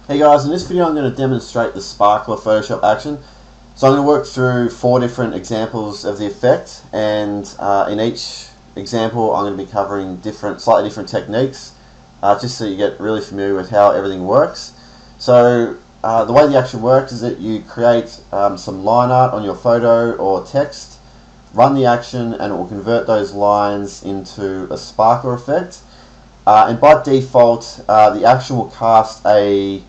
Hey guys, in this video I'm going to demonstrate the sparkler Photoshop action. So I'm going to work through 4 different examples of the effect, and in each example I'm going to be covering slightly different techniques, just so you get really familiar with how everything works. So the way the action works is that you create some line art on your photo or text, run the action, and it will convert those lines into a sparkler effect. And by default, the action will cast a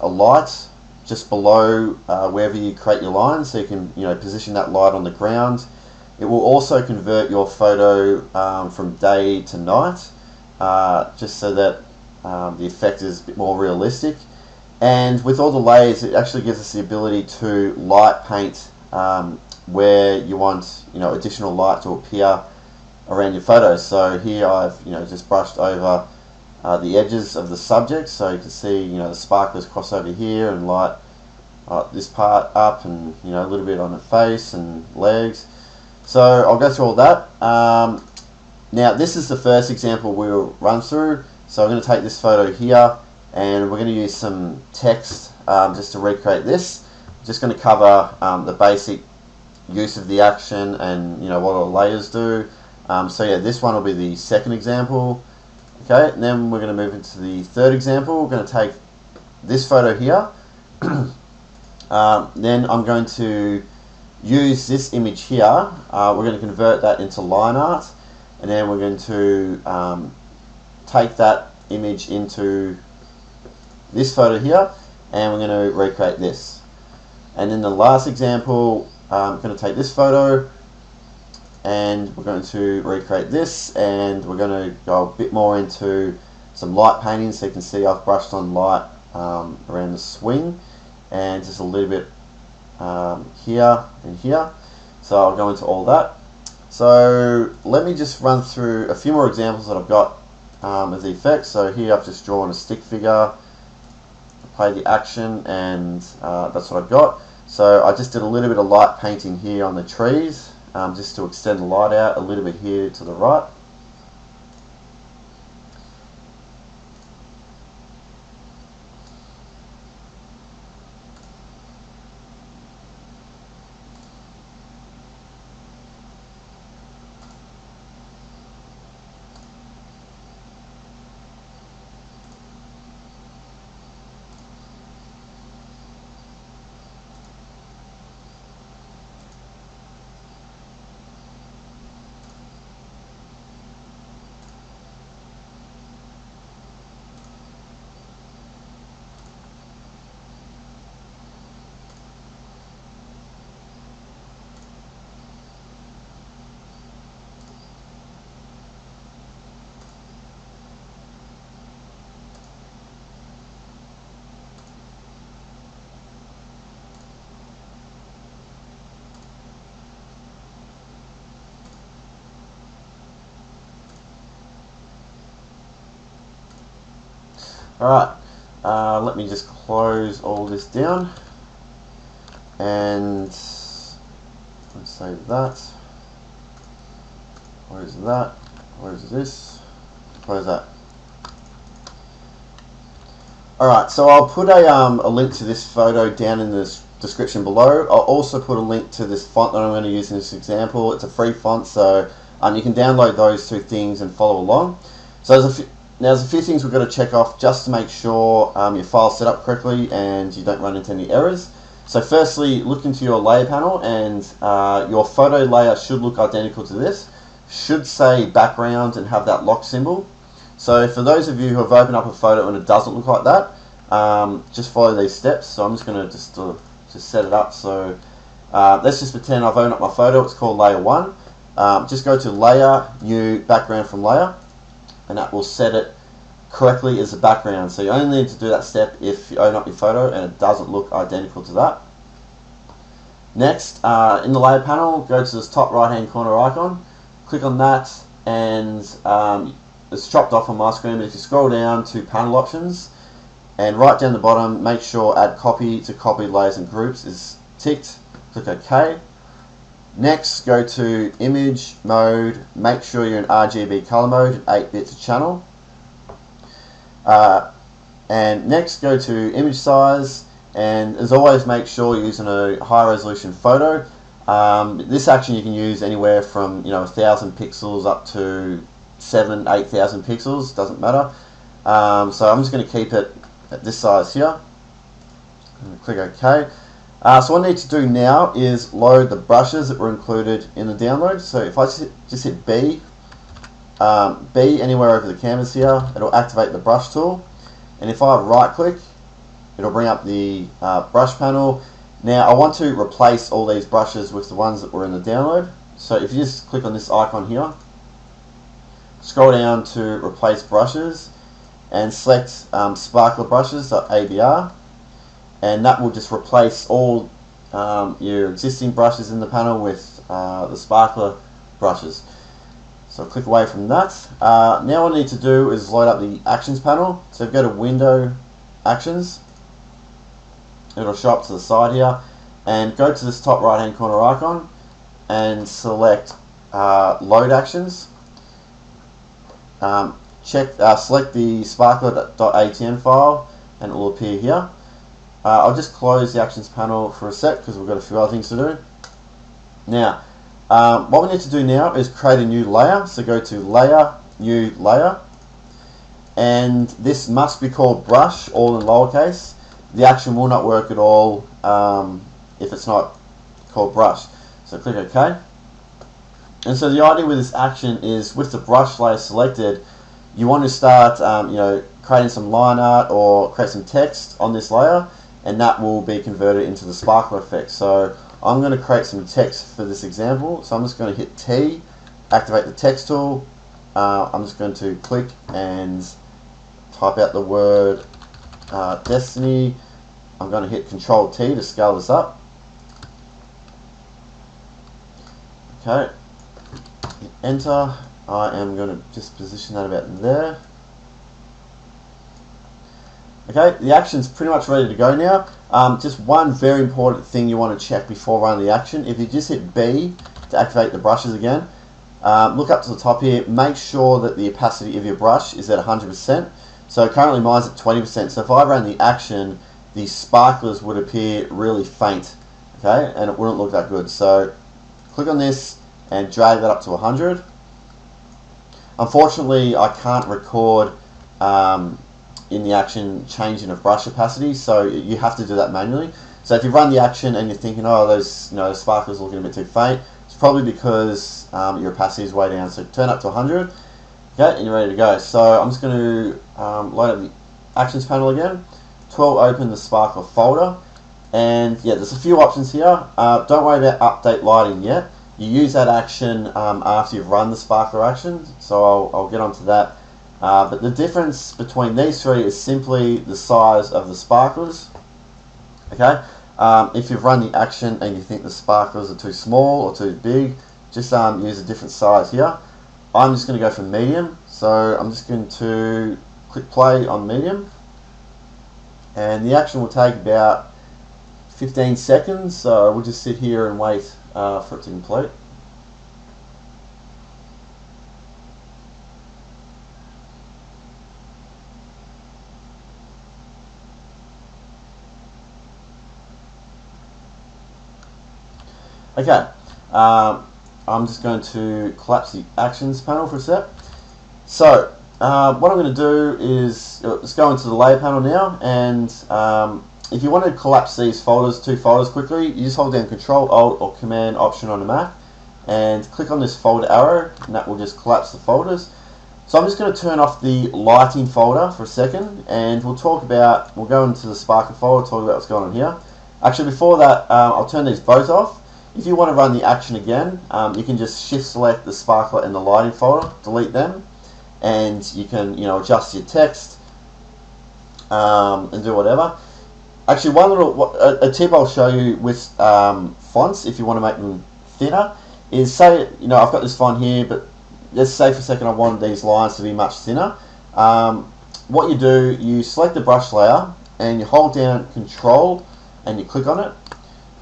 light just below wherever you create your line, so you can position that light on the ground. It will also convert your photo from day to night, just so that the effect is a bit more realistic. And with all the layers, it actually gives us the ability to light paint where you want additional light to appear around your photos. So here I've just brushed over the edges of the subject, so you can see the sparklers cross over here and light this part up, and a little bit on the face and legs. So I'll go through all that. Now this is the first example we'll run through. So I'm going to take this photo here, and we're going to use some text just to recreate this. I'm just going to cover the basic use of the action and what all the layers do. So yeah, this one will be the second example. Okay, and then we're going to move into the third example. We're going to take this photo here. Then I'm going to use this image here. We're going to convert that into line art, and then we're going to take that image into this photo here, and we're going to recreate this. And in the last example, I'm going to take this photo, and we're going to recreate this, and we're going to go a bit more into some light painting. So you can see I've brushed on light around the swing, and just a little bit here and here. So I'll go into all that. So let me just run through a few more examples that I've got of the effects. So here I've just drawn a stick figure, play the action, and that's what I've got. So I just did a little bit of light painting here on the trees, just to extend the light out a little bit here to the right. Alright, let me just close all this down, and let's save that. Close that. Close this. Close that. Alright, so I'll put a link to this photo down in the description below. I'll also put a link to this font that I'm going to use in this example. It's a free font, so you can download those two things and follow along. So there's a few things we've got to check off just to make sure your file's set up correctly and you don't run into any errors. So firstly, look into your layer panel, and your photo layer should look identical to this. Should say background and have that lock symbol. So for those of you who have opened up a photo and it doesn't look like that, just follow these steps. So I'm just going to just set it up. So let's just pretend I've opened up my photo. It's called layer 1. Just go to layer, new, background from layer, and that will set it correctly as a background. So you only need to do that step if you open up your photo and it doesn't look identical to that. Next, in the layer panel, go to this top right hand corner icon, click on that, and it's chopped off on my screen, but if you scroll down to panel options, and right down the bottom, make sure add copy to copy layers and groups is ticked. Click OK. Next, go to image mode, make sure you're in RGB color mode, 8 bits a channel. And next, go to image size, and as always, make sure you're using a high resolution photo. This action you can use anywhere from 1,000 pixels up to 7,000-8,000 pixels, doesn't matter. So I'm just going to keep it at this size here. Click OK. So what I need to do now is load the brushes that were included in the download. So if I just hit B anywhere over the canvas here, it'll activate the brush tool. And if I right click, it'll bring up the brush panel. Now I want to replace all these brushes with the ones that were in the download. So if you just click on this icon here, scroll down to replace brushes and select sparkler brushes.abr, and that will just replace all your existing brushes in the panel with the sparkler brushes. So click away from that. Now what I need to do is load up the actions panel. So go to Window, Actions. It'll show up to the side here, and go to this top right hand corner icon and select Load Actions. Select the sparkler.atn file and it will appear here. I'll just close the actions panel for a sec because we've got a few other things to do. Now, what we need to do now is create a new layer. So go to Layer, New Layer, and this must be called Brush, all in lowercase. The action will not work at all if it's not called Brush. So click OK. And so the idea with this action is, with the brush layer selected, you want to start creating some line art or create some text on this layer, and that will be converted into the sparkler effect. So I'm going to create some text for this example. So I'm just going to hit T, activate the text tool. I'm just going to click and type out the word Destiny. I'm going to hit Control T to scale this up. Okay, hit Enter. I am going to just position that about there. Okay, the action's pretty much ready to go now. Just one very important thing you want to check before running the action. If you just hit B to activate the brushes again, look up to the top here, make sure that the opacity of your brush is at 100%. So currently mine's at 20%, so if I ran the action, the sparklers would appear really faint, okay, and it wouldn't look that good. So click on this and drag that up to 100. Unfortunately, I can't record in the action changing of brush opacity, so you have to do that manually. So if you run the action and you're thinking, oh, those sparklers are looking a bit too faint, it's probably because your opacity is way down. So turn up to 100. Okay, and you're ready to go. So I'm just going to load up the actions panel again. 12, open the sparkler folder, and yeah, there's a few options here. Don't worry about update lighting yet. You use that action after you've run the sparkler action, so I'll get onto that. But the difference between these three is simply the size of the sparklers. Okay, if you've run the action and you think the sparklers are too small or too big, just use a different size here. I'm just going to go for medium, so I'm just going to click play on medium, and the action will take about 15 seconds, so we'll just sit here and wait for it to complete. Okay, I'm just going to collapse the actions panel for a sec. So what I'm going to do is let's go into the layer panel now, and if you want to collapse these two folders quickly, you just hold down Control, Alt or Command Option on the Mac and click on this folder arrow, and that will just collapse the folders. So I'm just going to turn off the lighting folder for a second, and we'll go into the sparkler folder, talk about what's going on here. Actually, before that, I'll turn these both off. If you want to run the action again, you can just shift select the sparkler and the lighting folder, delete them, and you can adjust your text and do whatever. Actually, a tip I'll show you with fonts, if you want to make them thinner, is say I've got this font here, but let's say for a second I want these lines to be much thinner. What you do, you select the brush layer and you hold down Control and you click on it.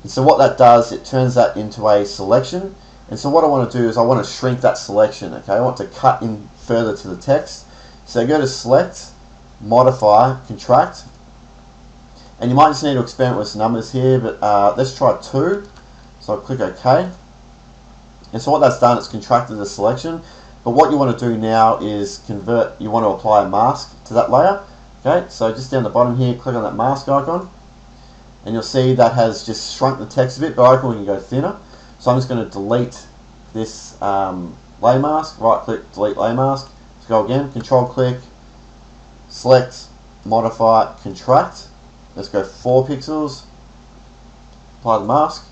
And so what that does, it turns that into a selection. And so what I want to do is I want to shrink that selection. Okay, I want to cut in further to the text. So go to Select, modify, contract. And you might just need to experiment with some numbers here, but let's try 2. So I'll click OK. And so what that's done, it's contracted the selection. But what you want to do now is convert, you want to apply a mask to that layer. Okay, so just down the bottom here, click on that mask icon. And you'll see that has just shrunk the text a bit, but I reckon we can go thinner. So I'm just going to delete this layer mask, right click, delete layer mask. Let's go again, control click, select, modify, contract. Let's go 4 pixels, apply the mask.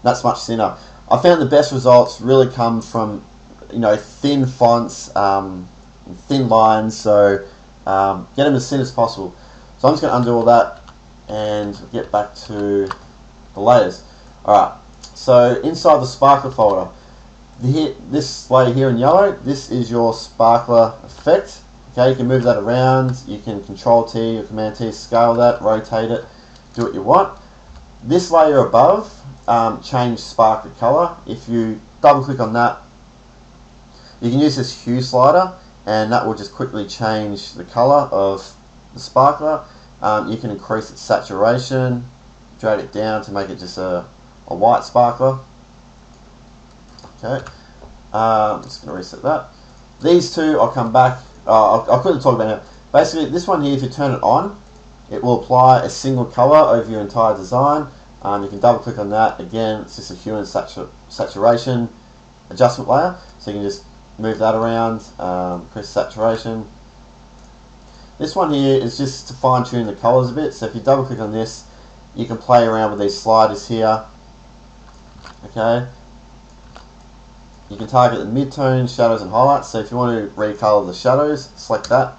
That's much thinner. I found the best results really come from, you know, thin fonts, thin lines, so get them as thin as possible. So I'm just going to undo all that and get back to the layers. Alright, so inside the sparkler folder, this layer here in yellow, this is your sparkler effect. Okay, you can move that around, you can Control T or Command T, scale that, rotate it, do what you want. This layer above, change sparkler color. If you double click on that, you can use this hue slider and that will just quickly change the color of the sparkler. You can increase its saturation, drag it down to make it just a white sparkler. Okay, I'm just going to reset that. These two, I'll come back. I'll quickly talk about it. Basically, this one here, if you turn it on, it will apply a single color over your entire design. You can double click on that. Again, it's just a hue and saturation adjustment layer. So you can just move that around, increase saturation. This one here is just to fine tune the colors a bit. So if you double click on this, you can play around with these sliders here. Okay. You can target the midtones, shadows and highlights. So if you want to recolor the shadows, select that.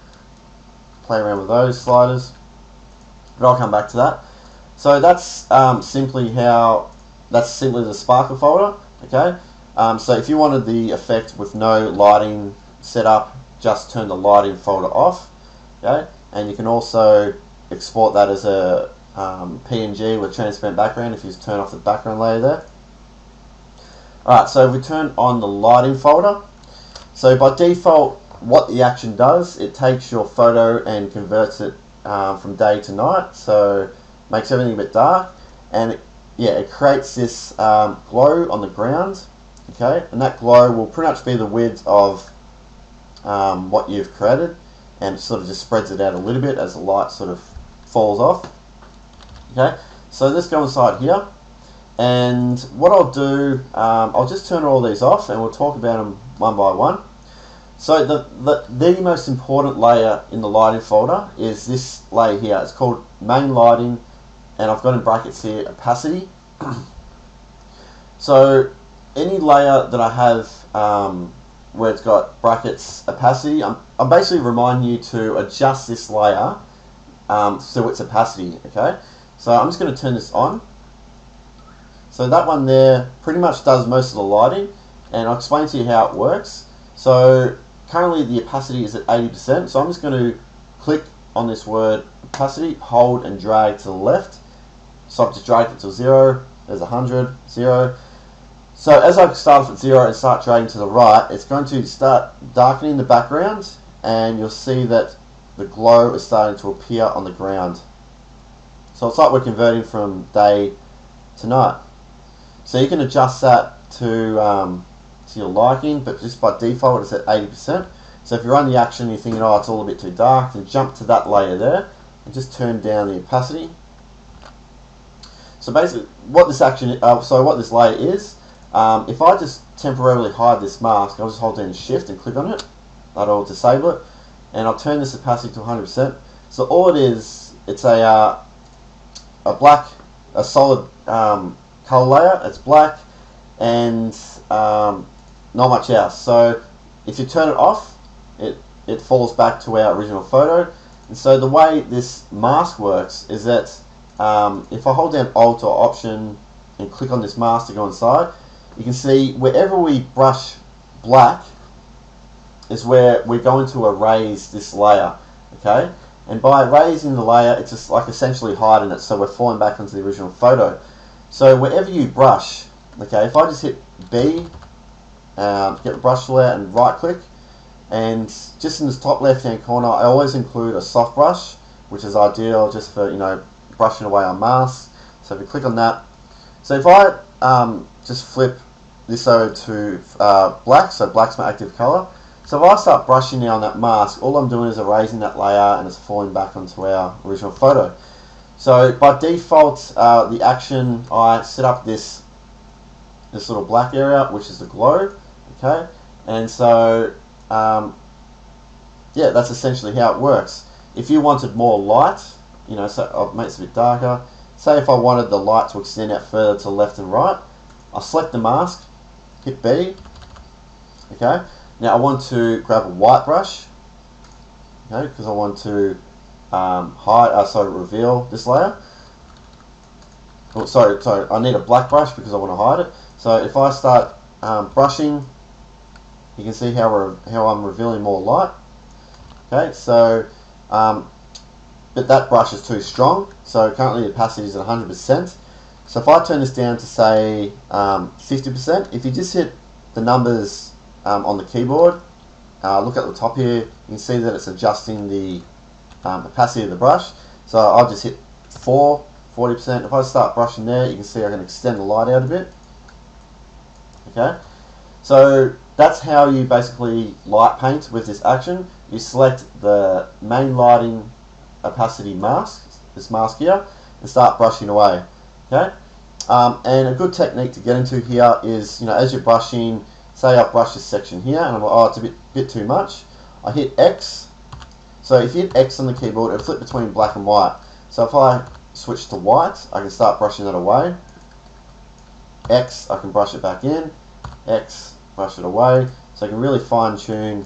Play around with those sliders. But I'll come back to that. So that's simply the sparkler folder. Okay. So if you wanted the effect with no lighting set up, just turn the lighting folder off. Okay. And you can also export that as a PNG with transparent background if you just turn off the background layer there. Alright, so if we turn on the lighting folder, so by default what the action does, it takes your photo and converts it from day to night, so makes everything a bit dark, and it creates this glow on the ground, okay, and that glow will pretty much be the width of what you've created, and it sort of just spreads it out a little bit as the light sort of falls off. Okay, so let's go inside here. And what I'll do, I'll just turn all these off and we'll talk about them one by one. So the most important layer in the lighting folder is this layer here. It's called main lighting, and I've got in brackets here opacity. So any layer that I have where it's got brackets opacity, I'm basically reminding you to adjust this layer so its opacity. Okay, so I'm just going to turn this on. So that one there pretty much does most of the lighting, and I'll explain to you how it works. So currently the opacity is at 80%, so I'm just going to click on this word opacity, hold and drag to the left. So I've just dragged it to 0, there's 100, 0. So as I start off at 0 and start dragging to the right, it's going to start darkening the background, and you'll see that the glow is starting to appear on the ground. So it's like we're converting from day to night. So you can adjust that to your liking, but just by default it's at 80%. So if you run the action and you're thinking, oh, it's all a bit too dark, then jump to that layer there and just turn down the opacity. So basically, what this layer is, if I just temporarily hide this mask, I'll just hold down Shift and click on it. That'll disable it, and I'll turn this opacity to 100%. So all it is, it's a solid color layer. It's black and not much else. So if you turn it off, it falls back to our original photo. And so the way this mask works is that if I hold down Alt or Option and click on this mask to go inside, you can see wherever we brush black is where we're going to erase this layer. Okay, and by erasing the layer, it's just like essentially hiding it, so we're falling back into the original photo. So wherever you brush, okay, if I just hit B, get the brush layer and right click, And just in this top left hand corner, I always include a soft brush, which is ideal just for, brushing away on masks. So if you click on that, so if I just flip this over to black, so black's my active color. So if I start brushing now on that mask, all I'm doing is erasing that layer and it's falling back onto our original photo. So by default, the action, I set up this little black area, which is the glow, okay? And so, yeah, that's essentially how it works. If you wanted more light, so I'll make this a bit darker. Say if I wanted the light to extend out further to the left and right, I'll select the mask, hit B, okay? Now I want to grab a white brush, okay, because I want to reveal this layer. Oh, sorry, I need a black brush because I want to hide it. So if I start brushing, you can see how I'm revealing more light. Okay, so but that brush is too strong. So currently the opacity is at 100%. So if I turn this down to say 50%, if you just hit the numbers on the keyboard, look at the top here, you can see that it's adjusting the opacity of the brush. So I'll just hit 40%. If I start brushing there, you can see I can extend the light out a bit. Okay, so that's how you basically light paint with this action. You select the main lighting opacity mask, this mask here, and start brushing away. Okay, and a good technique to get into here is, as you're brushing, say I brush this section here, and I'm like, oh, it's a bit too much. I hit X. So if you hit X on the keyboard, it'll flip between black and white. So if I switch to white, I can start brushing that away. X, I can brush it back in. X, brush it away. So I can really fine tune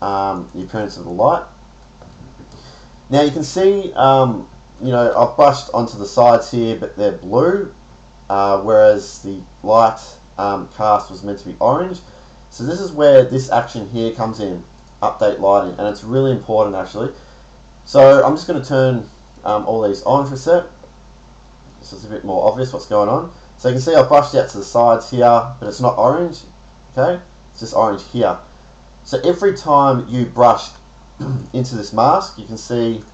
the appearance of the light. Now you can see, I've brushed onto the sides here, but they're blue, whereas the light cast was meant to be orange. So this is where this action here comes in, update lighting, and it's really important actually. So I'm just going to turn all these on for a sec, so it's a bit more obvious what's going on. So you can see I've brushed out to the sides here, but it's not orange, okay? It's just orange here. So every time you brush into this mask, you can see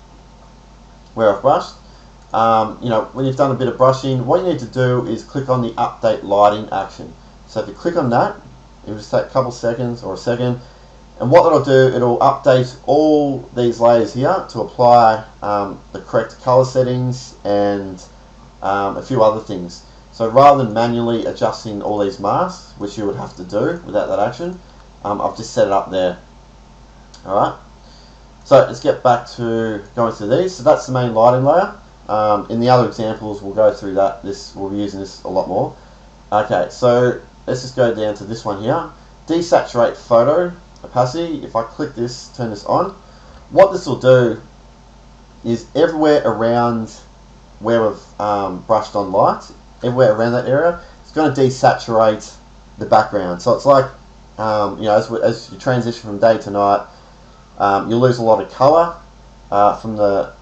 where I've brushed. When you've done a bit of brushing, what you need to do is click on the update lighting action. So if you click on that, it'll just take a couple seconds or a second, and what it'll do, it'll update all these layers here to apply the correct color settings and a few other things. So rather than manually adjusting all these masks, which you would have to do without that action, I've just set it up there. Alright, so let's get back to going through these. So that's the main lighting layer. In the other examples, we'll go through that. We'll be using this a lot more. Okay, so let's just go down to this one here. Desaturate photo opacity. If I click this, turn this on, what this will do is everywhere around where we've brushed on light, everywhere around that area, it's going to desaturate the background. So it's like, as you transition from day to night, you'll lose a lot of color from the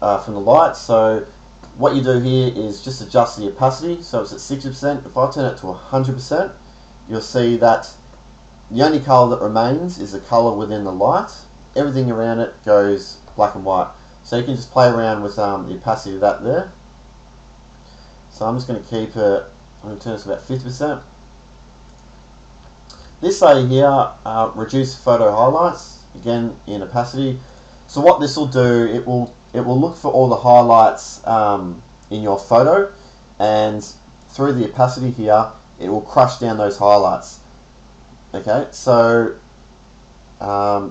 light. So what you do here is just adjust the opacity. So it's at 60%. If I turn it to 100%, you'll see that the only color that remains is the color within the light. Everything around it goes black and white. So you can just play around with the opacity of that there. So I'm just going to keep it, I'm going to turn this to about 50%. This layer here, reduce photo highlights, again in opacity. So what this will do, it will look for all the highlights in your photo, and through the opacity here, it will crush down those highlights. Okay, so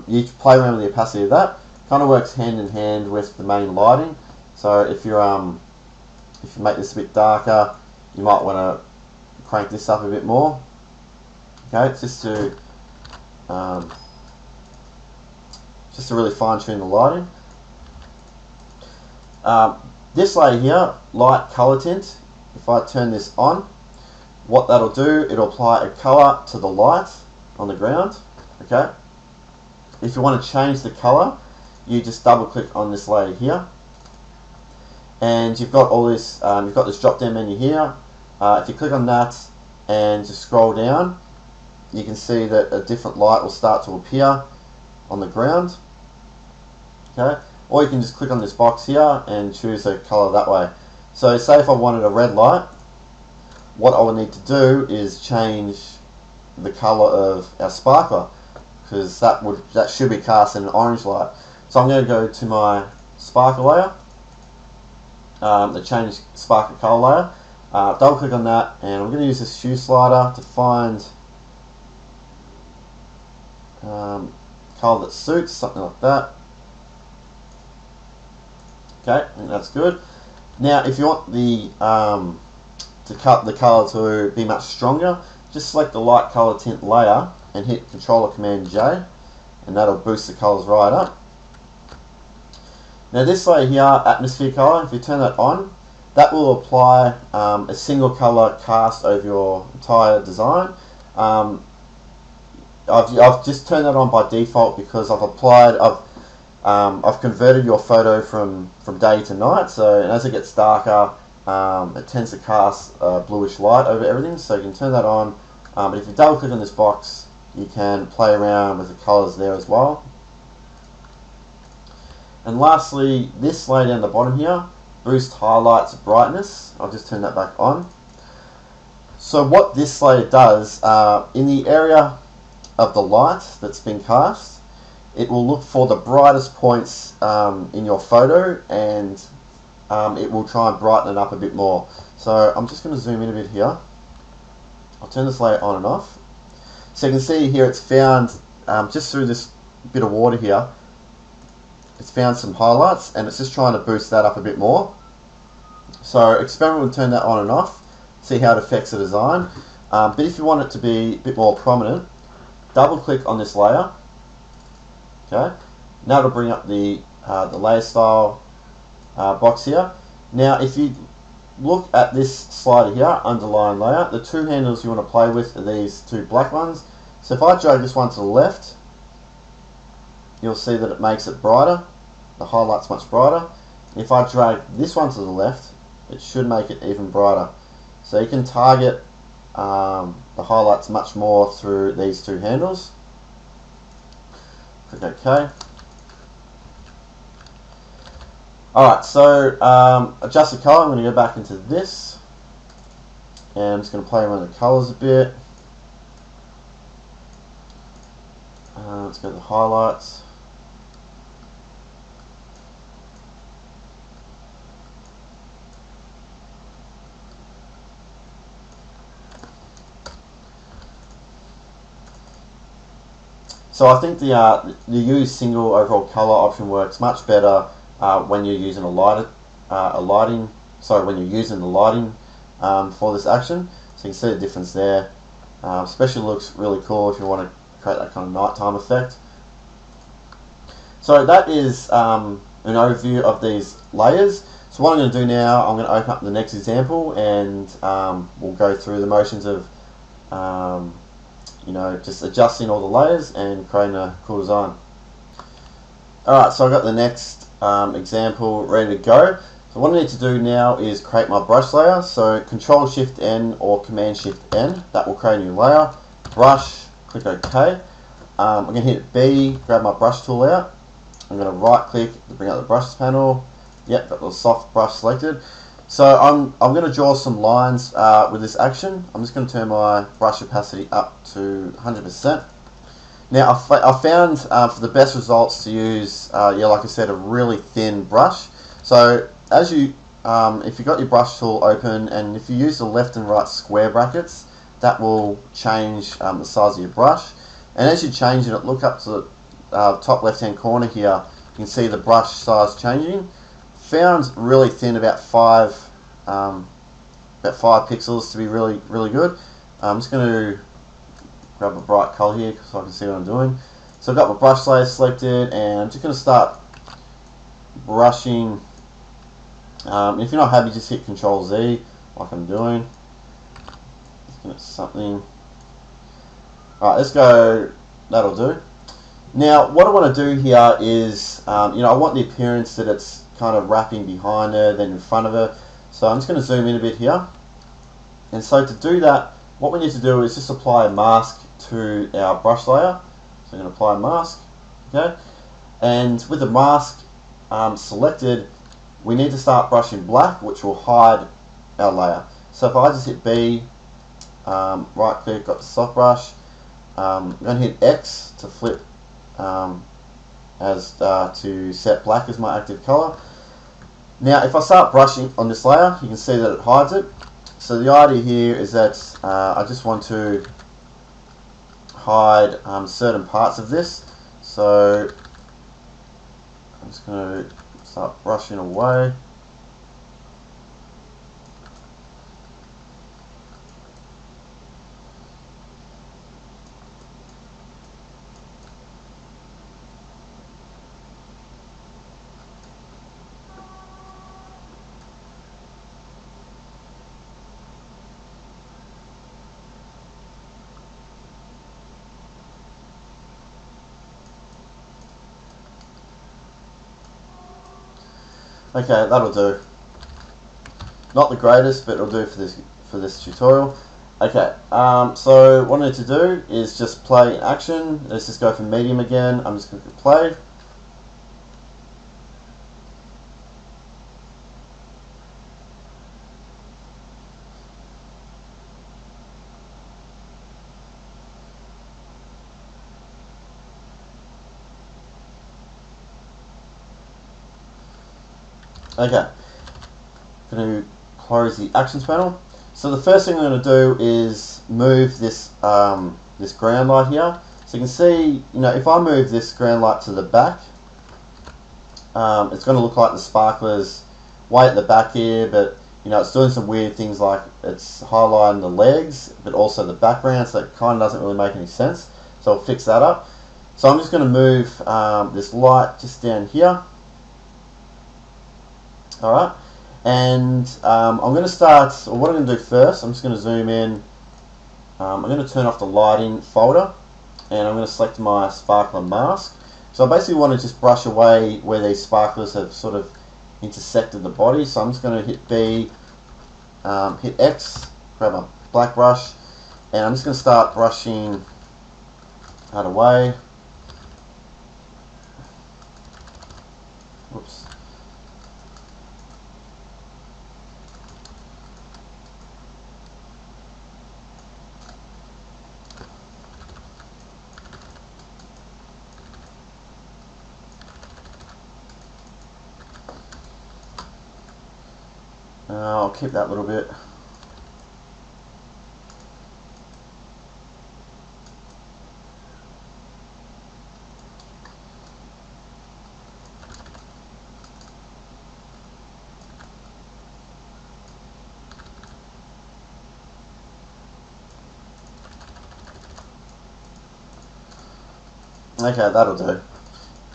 you play around with the opacity of that. Kind of works hand in hand with the main lighting. So if you make this a bit darker, you might want to crank this up a bit more. Okay, just to really fine tune the lighting. This layer here, light color tint. If I turn this on, what that'll do, it'll apply a color to the light on the ground. Okay. If you want to change the color, you just double click on this layer here, and you've got all this. You've got this drop down menu here. If you click on that and just scroll down, you can see that a different light will start to appear. on the ground. Okay, or you can just click on this box here and choose a color that way. So say if I wanted a red light, what I would need to do is change the color of our sparkler, because that should be cast in an orange light. So I'm going to go to my sparkler layer, the change sparkler color layer, double click on that, and I'm going to use this hue slider to find color that suits, something like that. Okay, I think that's good. Now if you want the color to be much stronger, just select the light color tint layer and hit Control or Command J, and that'll boost the colors right up. Now this layer here, atmosphere color, if you turn that on, that will apply a single color cast over your entire design. I've just turned that on by default because I've converted your photo from day to night. So as it gets darker, it tends to cast a bluish light over everything. So you can turn that on. But if you double click on this box, you can play around with the colors there as well. And lastly, this layer down the bottom here, boost highlights brightness. I'll just turn that back on. So what this layer does, in the area of the light that's been cast, it will look for the brightest points in your photo, and it will try and brighten it up a bit more. So I'm just going to zoom in a bit here. I'll turn this layer on and off. So you can see here it's found, just through this bit of water here, it's found some highlights, and it's just trying to boost that up a bit more. So experiment with turn that on and off, see how it affects the design. But if you want it to be a bit more prominent, double click on this layer. Okay, now it'll bring up the layer style box here. Now if you look at this slider here, underline layer, the two handles you want to play with are these two black ones. So if I drag this one to the left, you'll see that it makes it brighter. The highlight's much brighter. If I drag this one to the left, it should make it even brighter. So you can target the highlights much more through these two handles. Click OK. Alright, so adjust the color. I'm going to go back into this, and I'm just going to play around with the colors a bit. Let's go to the highlights. So I think the use single overall color option works much better when you're using when you're using the lighting for this action. So you can see the difference there. Especially looks really cool if you want to create that kind of nighttime effect. So that is an overview of these layers. So what I'm going to do now, I'm going to open up the next example, and we'll go through the motions of just adjusting all the layers and creating a cool design. Alright, so I've got the next example ready to go. So what I need to do now is create my brush layer. So Control Shift N or Command Shift N, that will create a new layer. Brush, click OK. I'm going to hit B, grab my brush tool out. I'm going to right click to bring out the brushes panel. Yep, got the soft brush selected. So I'm going to draw some lines with this action. I'm just going to turn my brush opacity up to 100%. Now I found for the best results to use, like I said, a really thin brush. So as you, if you've got your brush tool open, and if you use the left and right square brackets, that will change the size of your brush. And as you change it, look up to the top left hand corner here, you can see the brush size changing. Found really thin, about 5 pixels to be really good. I'm just going to grab a bright color here so I can see what I'm doing. So I've got my brush layer selected, and I'm just going to start brushing. If you're not happy, just hit Control Z like I'm doing. Let's get something. Alright, let's go. That'll do. Now what I want to do here is, I want the appearance that it's kind of wrapping behind her, then in front of her. So I'm just going to zoom in a bit here. And so to do that, what we need to do is just apply a mask to our brush layer. So I'm going to apply a mask. Okay, and with the mask selected, we need to start brushing black, which will hide our layer. So if I just hit B, right click, got the soft brush, I'm going to hit X to flip to set black as my active color. Now if I start brushing on this layer, you can see that it hides it. So the idea here is that I just want to hide certain parts of this. So I'm just going to start brushing away. Okay, that'll do. Not the greatest, but it'll do for this tutorial. Okay, so what I need to do is just play in action. Let's just go for medium again. I'm just going to play. Okay, I'm going to close the actions panel. So the first thing I'm going to do is move this this ground light here. So you can see, if I move this ground light to the back, it's going to look like the sparkler's way at the back here, but it's doing some weird things like it's highlighting the legs, but also the background, so it kind of doesn't really make any sense. So I'll fix that up. So I'm just going to move this light just down here. Alright, and I'm going to start, or what I'm going to do first, I'm just going to zoom in. I'm going to turn off the lighting folder, and I'm going to select my sparkler mask. So I basically want to just brush away where these sparklers have sort of intersected the body. So I'm just going to hit B, hit X, grab a black brush, and I'm just going to start brushing that away. Whoops. I'll keep that a little bit. Okay, that'll do.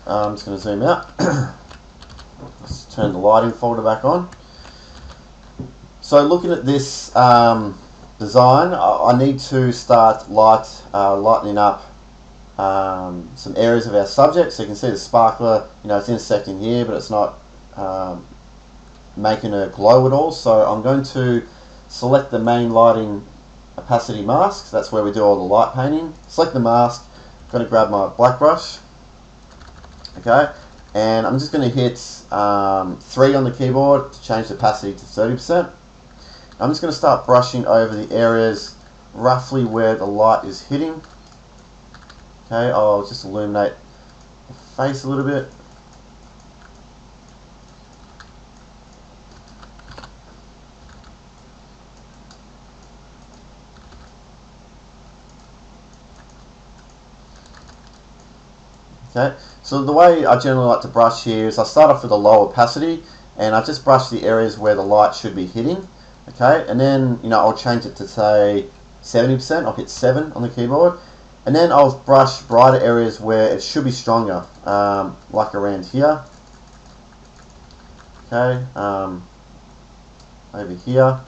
I'm just going to zoom out. Let's turn the lighting folder back on. So looking at this design, I need to start lightening up some areas of our subject. So you can see the sparkler, it's intersecting here, but it's not making a glow at all. So I'm going to select the main lighting opacity mask. So that's where we do all the light painting. Select the mask. I'm going to grab my black brush. Okay, and I'm just going to hit 3 on the keyboard to change the opacity to 30%. I'm just going to start brushing over the areas roughly where the light is hitting. Okay, I'll just illuminate the face a little bit. Okay, so the way I generally like to brush here is I start off with a low opacity and I just brush the areas where the light should be hitting. Okay, and then I'll change it to say 70%. I'll hit 7 on the keyboard, and then I'll brush brighter areas where it should be stronger, like around here. Okay, over here.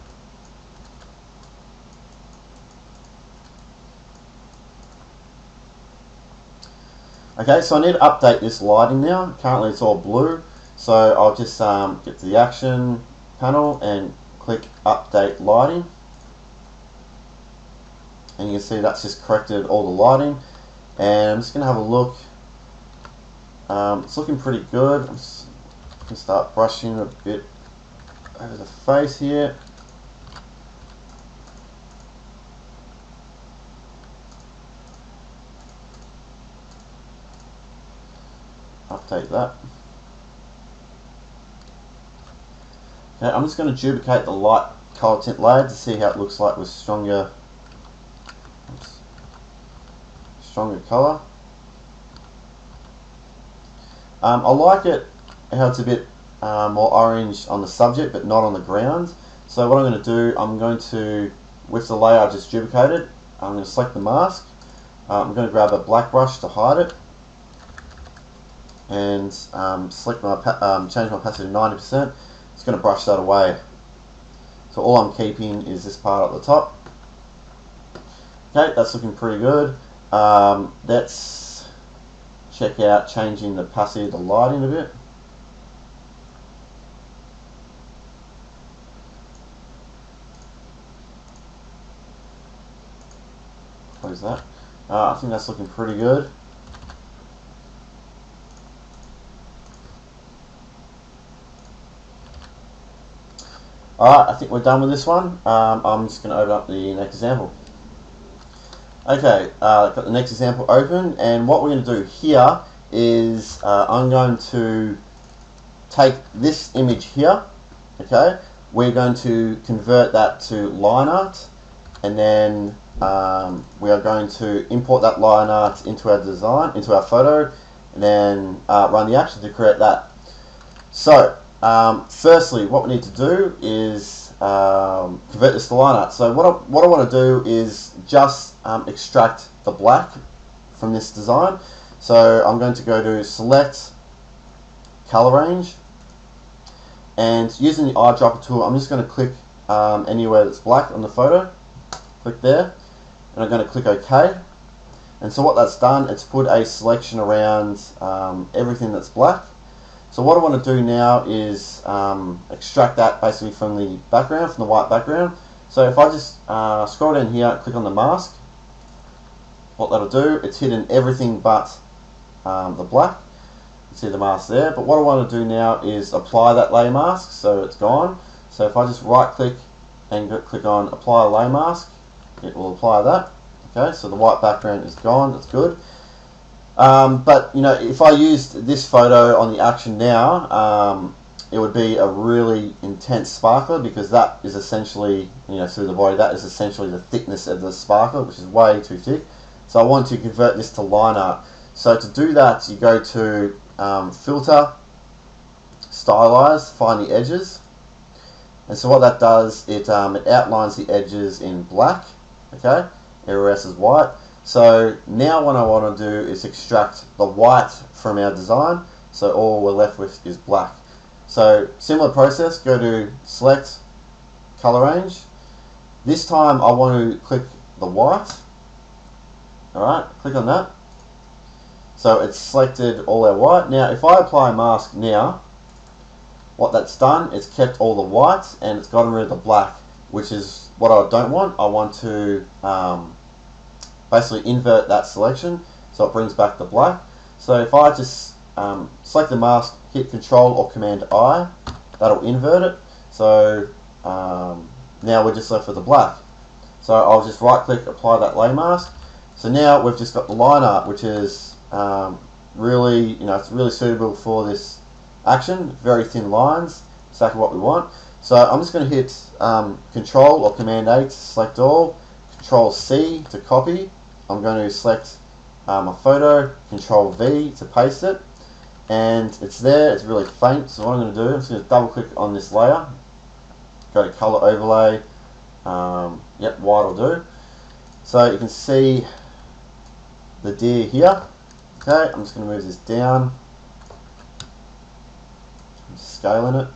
Okay, so I need to update this lighting now. Currently it's all blue, so I'll just get to the action panel and click update lighting, and you can see that's just corrected all the lighting. And I'm just going to have a look It's looking pretty good. I'm just going to start brushing a bit over the face here. Update that. Okay, I'm just going to duplicate the light color tint layer to see how it looks like with stronger color. I like it how it's a bit more orange on the subject but not on the ground. So what I'm going to do, I'm going to, with the layer I just duplicated, I'm going to select the mask. I'm going to grab a black brush to hide it, and select my change my opacity to 90%. It's going to brush that away. So all I'm keeping is this part at the top. Okay, that's looking pretty good. Let's check out changing the opacity of the lighting a bit. Close that. I think that's looking pretty good. Alright, I think we're done with this one. I'm just going to open up the next example. Okay, got the next example open, and what we're going to do here is I'm going to take this image here, okay, we're going to convert that to line art, and then we are going to import that line art into our design, into our photo, and then run the action to create that. So firstly, what we need to do is convert this to line art. So what I want to do is just extract the black from this design. So I'm going to go to select color range, and using the eyedropper tool, I'm just going to click anywhere that's black on the photo. Click there, and I'm going to click OK. And so what that's done, it's put a selection around everything that's black. So what I want to do now is extract that basically from the background, from the white background. So if I just scroll down here, click on the mask, what that'll do, it's hidden everything but the black. You can see the mask there. But what I want to do now is apply that layer mask, so it's gone. So if I just right click and click on apply layer mask, it will apply that. Okay, so the white background is gone, that's good. But you know, if I used this photo on the action now, it would be a really intense sparkler, because that is essentially, you know, through the body, that is essentially the thickness of the sparkler, which is way too thick. So I want to convert this to line art. So to do that, you go to filter, stylize, find the edges, and so what that does, it outlines the edges in black. Okay, everywhere else is white. So now what I want to do is extract the white from our design, so all we're left with is black. So similar process, go to select color range. This time I want to click the white. Alright, click on that. So it's selected all our white. Now if I apply a mask now, what that's done, it's kept all the white and it's gotten rid of the black, which is what I don't want. I want to basically invert that selection so it brings back the black. So if I just select the mask, hit Control or Command I, that'll invert it. So now we're just left with the black. So I'll just right click, apply that layer mask. So now we've just got the line art, which is really, you know, it's really suitable for this action. Very thin lines, exactly what we want. So I'm just going to hit Control or Command A to select all, Control C to copy. I'm going to select my photo, Control V to paste it, and it's there. It's really faint, so what I'm going to do, I'm just going to double click on this layer, go to color overlay, yep, white will do. So you can see the deer here. Okay, I'm just going to move this down, I'm scaling it.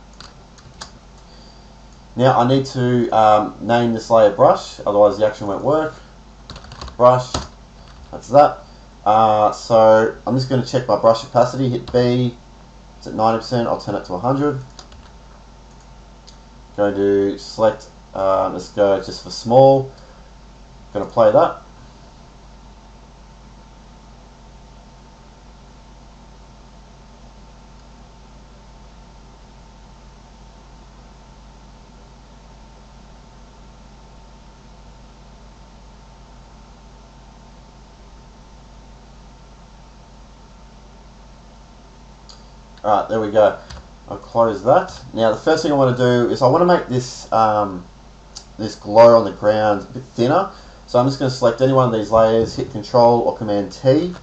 Now I need to name this layer brush, otherwise the action won't work. Brush, that's that. So I'm just going to check my brush opacity, hit B, it's at 90%, I'll turn it to 100. Going to select, let's go just for small, going to play that. Alright, there we go. I'll close that. Now the first thing I want to do is I want to make this this glow on the ground a bit thinner. So I'm just going to select any one of these layers, hit Control or Command T.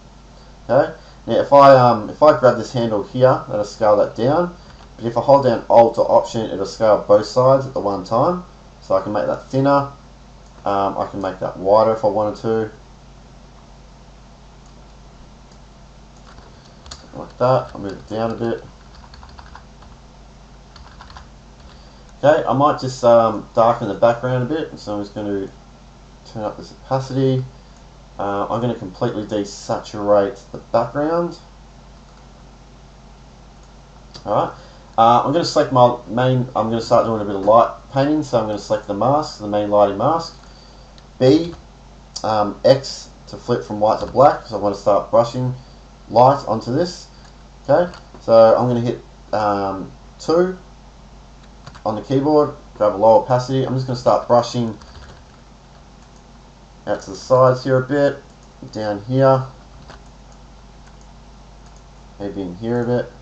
Okay. Now if I grab this handle here, that'll scale that down. But if I hold down Alt or Option, it'll scale both sides at the one time. So I can make that thinner. I can make that wider if I wanted to. Like that. I'll move it down a bit. Okay, I might just darken the background a bit, so I'm just going to turn up this opacity. I'm going to completely desaturate the background. Alright, I'm going to select my main, I'm going to start doing a bit of light painting, so I'm going to select the mask, the main lighting mask. B, X to flip from white to black, because I want to start brushing light onto this. Okay, so I'm going to hit 2 on the keyboard, grab a low opacity. I'm just going to start brushing out to the sides here a bit, down here, maybe in here a bit.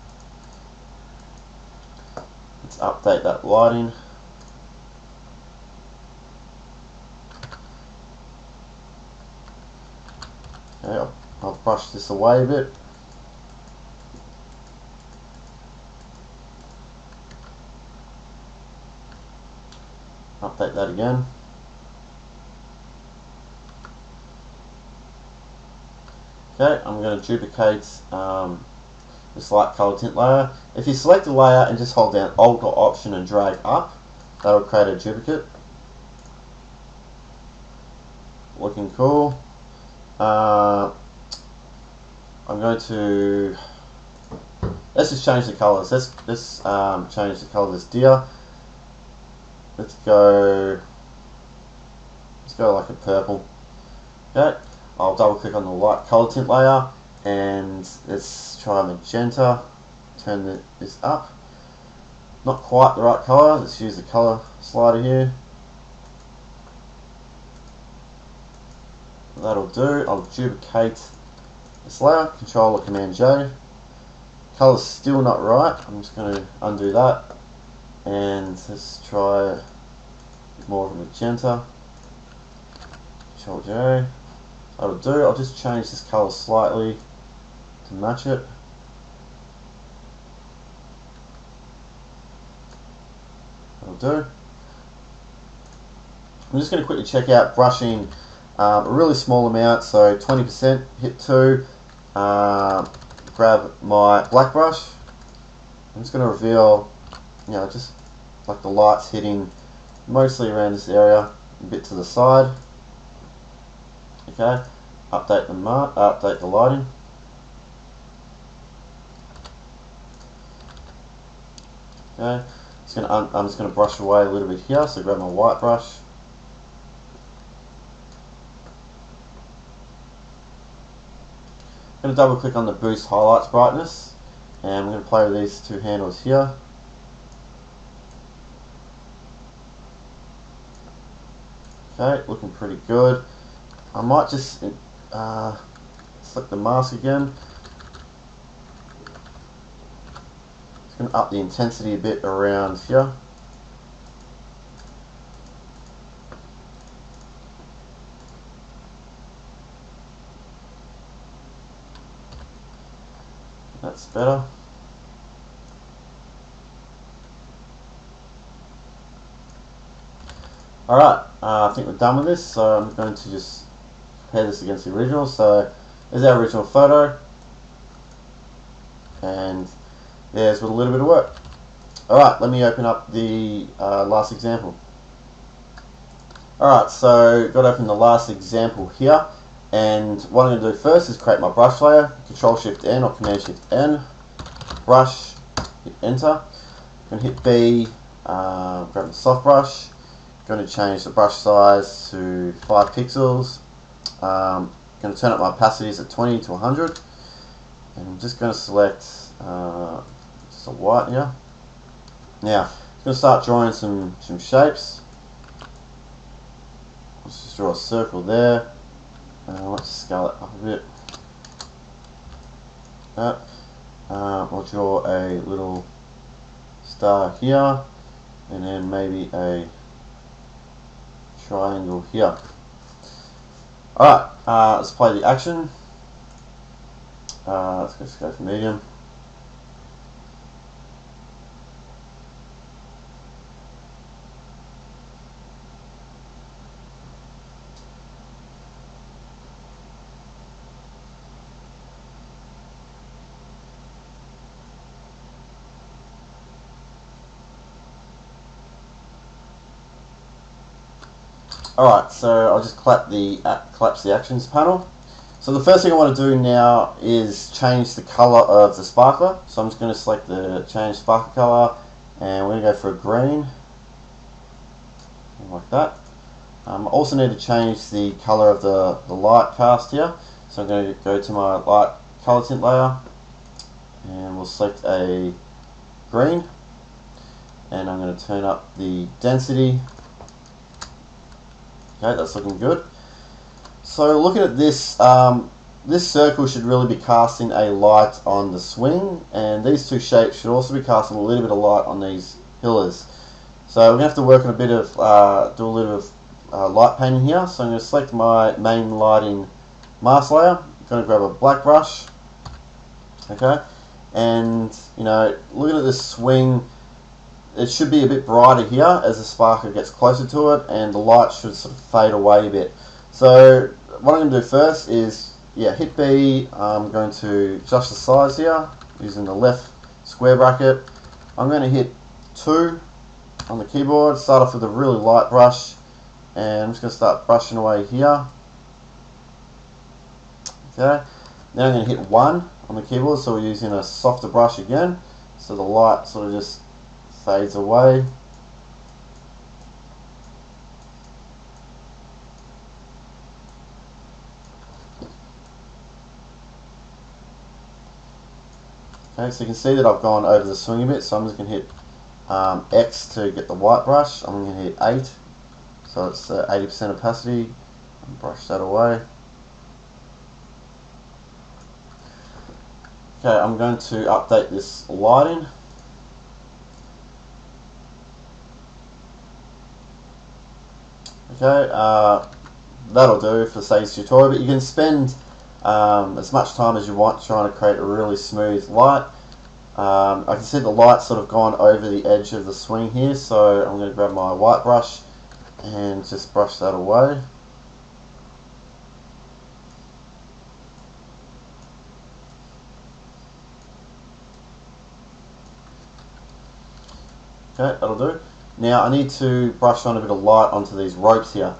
Let's update that lighting. Okay, I'll brush this away a bit. Update that again. Okay, I'm going to duplicate this light color tint layer. If you select a layer and just hold down Alt or Option and drag up, that'll create a duplicate. Looking cool. I'm going to, let's just change the colors. Let's change the color of this deer. Let's go like a purple. Okay, I'll double click on the light color tint layer and let's try magenta. Turn this up. Not quite the right color. Let's use the color slider here. That'll do. I'll duplicate this layer. Control or Command J. Color's still not right. I'm just going to undo that. And let's try more of a magenta. Control J. That'll do. I'll just change this color slightly to match it. That'll do. I'm just going to quickly check out brushing a really small amount, so 20%, hit 2, grab my black brush. I'm just going to reveal, you know, just like the light's hitting mostly around this area, a bit to the side. Okay, update the lighting. Okay, I'm just going to brush away a little bit here, so grab my white brush. I'm going to double click on the boost highlights brightness, and I'm going to play with these two handles here. Okay, looking pretty good. I might just select the mask again. Just going to up the intensity a bit around here. That's better. Alright, I think we're done with this, so I'm going to just compare this against the original. So there's our original photo, and there's with a little bit of work. Alright, let me open up the last example. Alright, so got to open the last example here, and what I'm going to do first is create my brush layer. Control Shift N or Command Shift N, brush, hit enter. I'm going to hit B, grab the soft brush. Going to change the brush size to 5 pixels. Going to turn up my opacities at 20 to 100, and I'm just going to select just a white here. Now I'm going to start drawing some shapes. Let's just draw a circle there. Let's scale it up a bit. I'll draw a little star here, and then maybe a triangle here. Alright, let's play the action. Let's just go for medium. Alright, so I'll just collapse the actions panel. So the first thing I want to do now is change the color of the sparkler. So I'm just going to select the change sparkler color, and we're going to go for a green, like that. I also need to change the color of the light cast here. So I'm going to go to my light color tint layer, and we'll select a green, and I'm going to turn up the density. Okay, that's looking good. So looking at this, this circle should really be casting a light on the swing, and these two shapes should also be casting a little bit of light on these pillars. So we're going to have to work on a bit of, do a little bit of light painting here. So I'm going to select my main lighting mask layer. I'm going to grab a black brush. Okay, and you know, looking at this swing, it should be a bit brighter here as the sparkler gets closer to it, and the light should sort of fade away a bit. So what I'm going to do first is, hit B. I'm going to adjust the size here using the left square bracket. I'm going to hit 2 on the keyboard, start off with a really light brush, and I'm just going to start brushing away here. Okay, then I'm going to hit 1 on the keyboard, so we're using a softer brush again, so the light sort of just fades away. Okay, so you can see that I've gone over the swing a bit, so I'm just going to hit X to get the white brush. I'm going to hit 8, so it's 80% opacity, and brush that away. Okay, I'm going to update this lighting. Okay, that'll do for today's tutorial, but you can spend as much time as you want trying to create a really smooth light. I can see the light's sort of gone over the edge of the swing here, so I'm going to grab my white brush and just brush that away. Okay, that'll do. Now I need to brush on a bit of light onto these ropes here.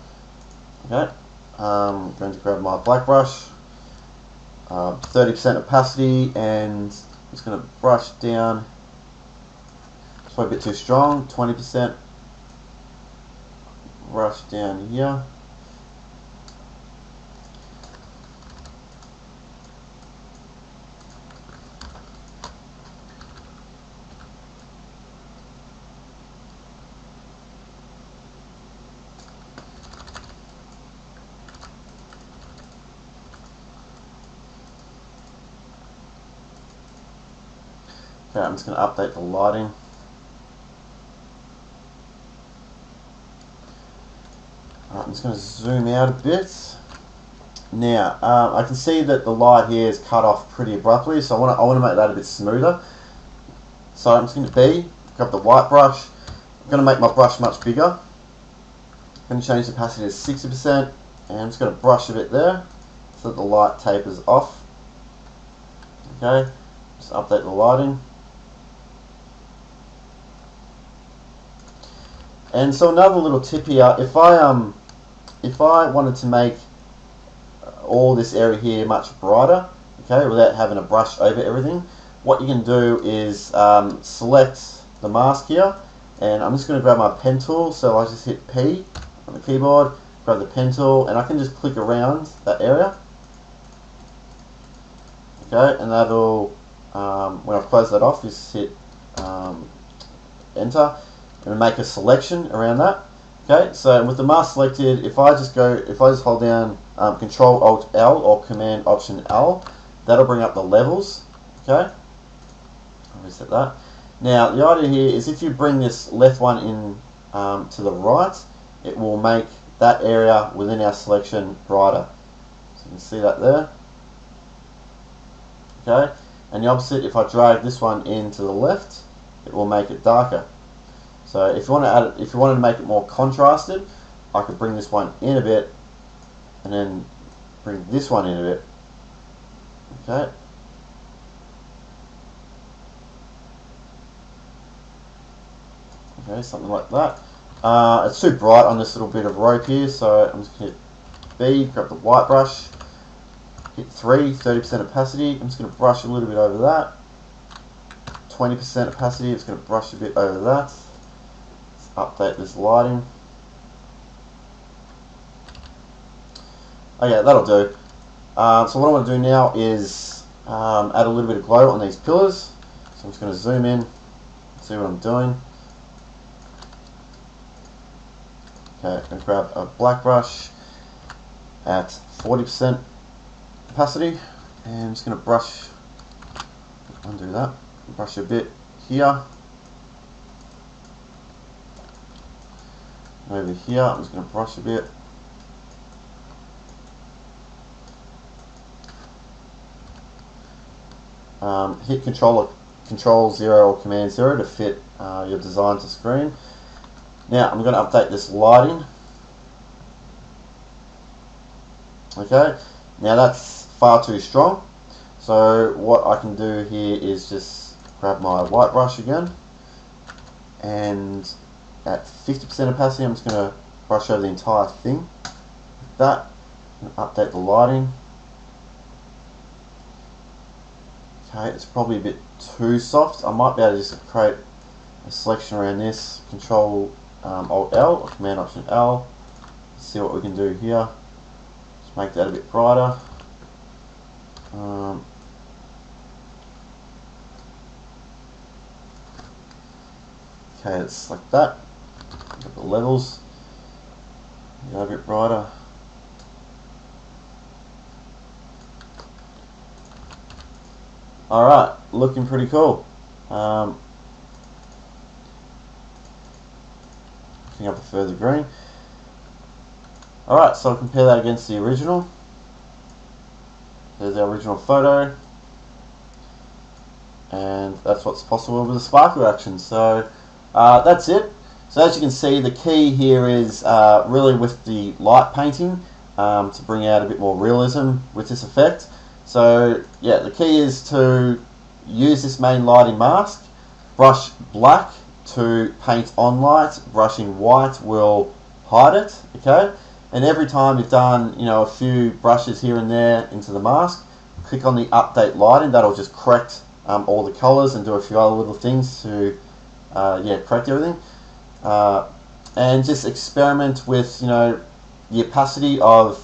Okay, I'm going to grab my black brush, 30% opacity, and I'm just going to brush down. It's probably a bit too strong, 20%. Brush down here. Okay, I'm just going to update the lighting. I'm just going to zoom out a bit. Now, I can see that the light here is cut off pretty abruptly, so I want to make that a bit smoother. So I'm just going to grab the white brush. I'm going to make my brush much bigger. I'm going to change the opacity to 60%, and I'm just going to brush a bit there so that the light tapers off. Okay, just update the lighting. And so another little tip here, if I wanted to make all this area here much brighter, okay, without having to brush over everything, what you can do is select the mask here, and I'm just going to grab my pen tool, so I just hit P on the keyboard, grab the pen tool, and I can just click around that area. Okay, and that'll, when I've closed that off, just hit Enter, and make a selection around that. Okay, so with the mask selected, if I just hold down Control Alt L or Command Option L, that'll bring up the levels. Okay, reset that. Now the idea here is if you bring this left one in to the right, it will make that area within our selection brighter. So you can see that there. Okay, and the opposite, if I drag this one in to the left, it will make it darker. So if you want to add it, if you wanted to make it more contrasted, I could bring this one in a bit, and then bring this one in a bit. Okay. Okay, something like that. It's too bright on this little bit of rope here, so I'm just going to hit B, grab the white brush, hit 30% opacity. I'm just going to brush a little bit over that. 20% opacity, it's going to brush a bit over that. Let's update this lighting. Okay, that'll do. So what I want to do now is add a little bit of glow on these pillars. So I'm just going to zoom in, see what I'm doing. Okay, I'm going to grab a black brush at 40% opacity, and I'm just going to brush, undo that, brush a bit here, over here, I'm just going to brush a bit. Hit Control 0 or Command 0 to fit your design to screen. Now I'm going to update this lighting. Okay, now that's far too strong. So what I can do here is just grab my white brush again, and at 50% opacity I'm just going to brush over the entire thing. Like that, and update the lighting. Okay, it's probably a bit too soft. I might be able to just create a selection around this. Control Alt L or Command Option L. Let's see what we can do here. Just make that a bit brighter. Okay, it's like that. Got the levels. A bit brighter. Alright, looking pretty cool. I think I prefer the green. Alright, so I'll compare that against the original. There's the original photo. And that's what's possible with the sparkle action. So that's it. So as you can see, the key here is really with the light painting to bring out a bit more realism with this effect. So yeah, the key is to use this main lighting mask, brush black to paint on light, brushing white will hide it, okay? And every time you've done, you know, a few brushes here and there into the mask, click on the update lighting. That'll just correct all the colors and do a few other little things to yeah, correct everything. And just experiment with, you know, the opacity of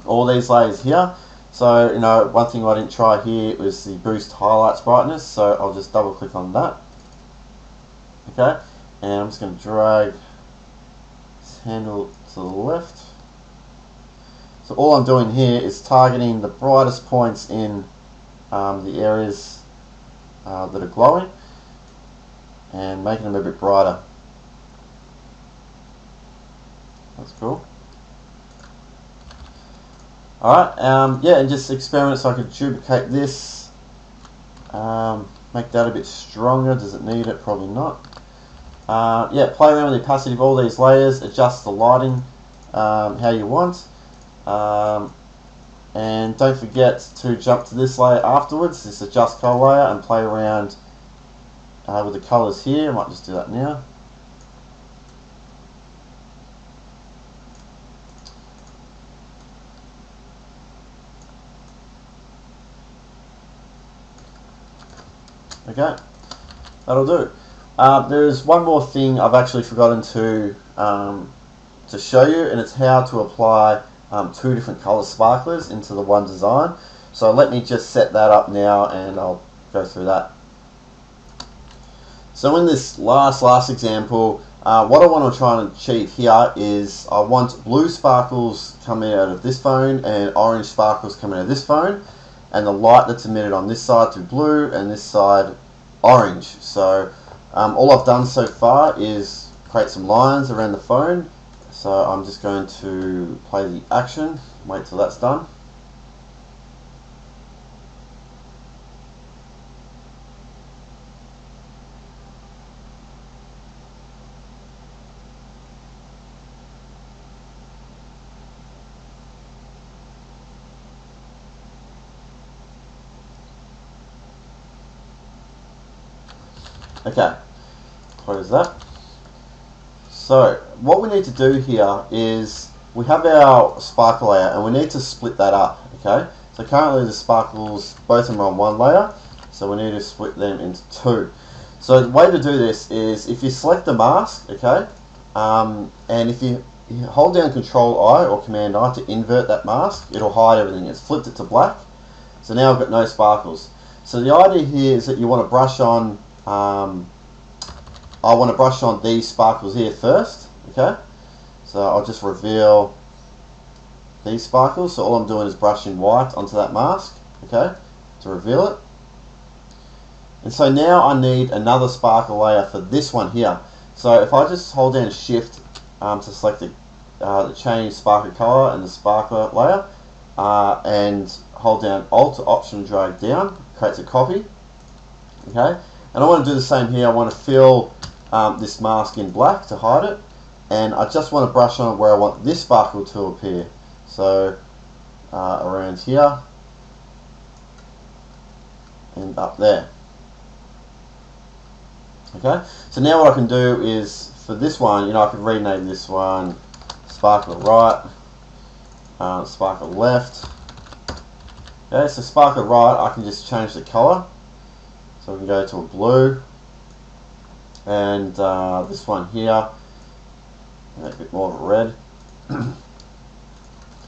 all these layers here. So, you know, one thing I didn't try here was the boost highlights brightness, so I'll just double click on that. Okay, and I'm just going to drag this handle to the left. So all I'm doing here is targeting the brightest points in the areas that are glowing and making them a bit brighter. That's cool. Alright, yeah, and just experiment so I could duplicate this, make that a bit stronger. Does it need it? Probably not. Yeah, play around with the opacity of all these layers, adjust the lighting how you want, and don't forget to jump to this layer afterwards, this adjust color layer, and play around with the colors here. I might just do that now. Okay, that'll do. There's one more thing I've actually forgotten to show you, and it's how to apply two different color sparklers into the one design. So let me just set that up now and I'll go through that. So in this last example, what I want to try and achieve here is I want blue sparkles coming out of this phone and orange sparkles coming out of this phone, and the light that's emitted on this side to be blue and this side orange. So all I've done so far is create some lines around the phone. So I'm just going to play the action, wait till that's done. Okay, close that. So what we need to do here is we have our sparkle layer and we need to split that up. Okay, so currently the sparkles, both of them are on one layer, so we need to split them into two. So the way to do this is if you select the mask, okay, and if you hold down Control I or Command I to invert that mask, it'll hide everything. It's flipped it to black. So now I've got no sparkles. So the idea here is that you want to brush on I want to brush on these sparkles here first, okay? So I'll just reveal these sparkles. So all I'm doing is brushing white onto that mask, okay, to reveal it. And so now I need another sparkle layer for this one here. So if I just hold down Shift to select the change sparkle color and the sparkle layer, and hold down Alt to Option drag down, creates a copy, okay? And I want to do the same here. I want to fill this mask in black to hide it, and I just want to brush on where I want this sparkle to appear. So around here and up there. Okay, so now what I can do is for this one, I could rename this one sparkle right, sparkle left. Okay, so sparkle right, I can just change the color. So we can go to a blue, and this one here, a bit more of a red.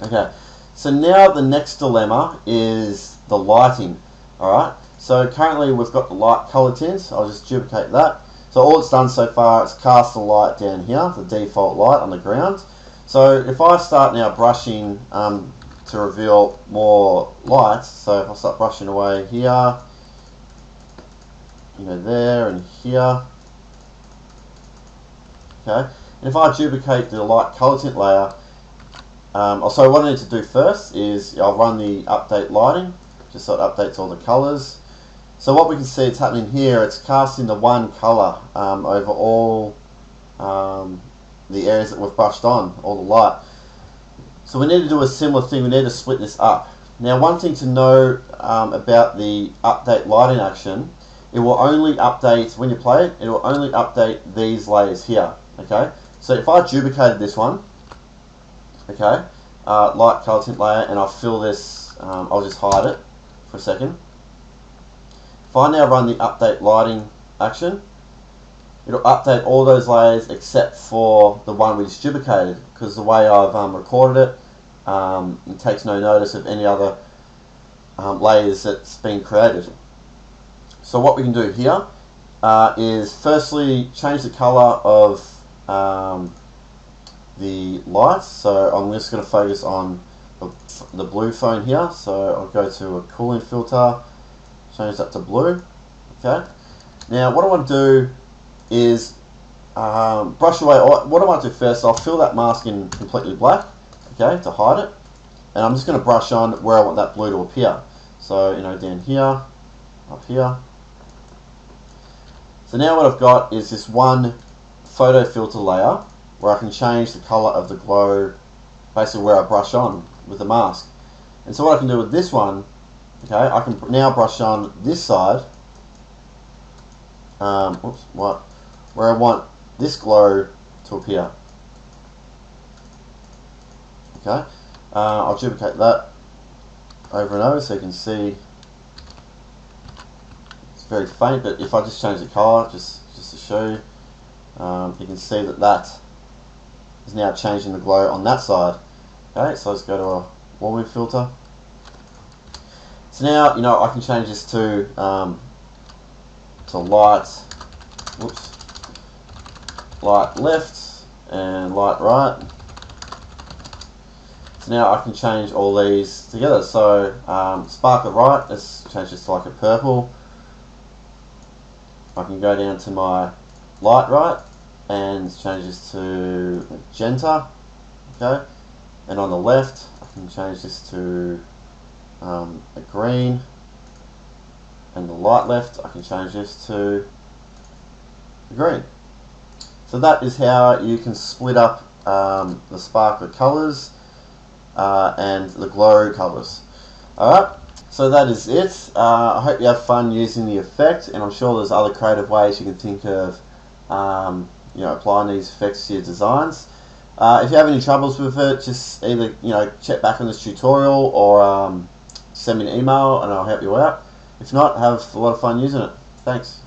Okay, so now the next dilemma is the lighting. Alright, so currently we've got the light color tints. I'll just duplicate that. So all it's done so far is cast the light down here, the default light on the ground. So if I start now brushing to reveal more lights, so if I start brushing away here, there and here, okay, and if I duplicate the light color tint layer, so what I need to do first is I'll run the update lighting, just so it updates all the colors. So what we can see it's happening here, it's casting the one color over all the areas that we've brushed on, all the light. So we need to do a similar thing, we need to split this up. Now one thing to know about the update lighting action, it will only update, when you play it, it will only update these layers here, okay? So if I duplicated this one, okay, light color tint layer, and I'll fill this, I'll just hide it for a second. If I now run the update lighting action, it'll update all those layers except for the one we just duplicated, because the way I've recorded it, it takes no notice of any other layers that's been created. So what we can do here is firstly change the color of the lights. So I'm just going to focus on the blue phone here. So I'll go to a cooling filter, change that to blue. Okay. Now what I want to do is brush away. What I want to do first, I'll fill that mask in completely black, okay, to hide it, and I'm just going to brush on where I want that blue to appear. So down here, up here. So now what I've got is this one photo filter layer where I can change the color of the glow, basically where I brush on with the mask. And so what I can do with this one, okay, I can now brush on this side, where I want this glow to appear. Okay, I'll duplicate that over and over so you can see it's very faint, but if I just change the color, just to show you, you can see that is now changing the glow on that side. Okay, so let's go to a warming filter. So now I can change this to light, light left and light right. So now I can change all these together. So sparkle right, let's change this to like a purple. I can go down to my light right and change this to magenta. Okay, and on the left I can change this to a green, and the light left I can change this to green. So that is how you can split up the sparkler colours and the glow colours. Alright, so that is it. I hope you have fun using the effect, and I'm sure there's other creative ways you can think of applying these effects to your designs. If you have any troubles with it, just either check back on this tutorial or send me an email and I'll help you out. If not, have a lot of fun using it. Thanks.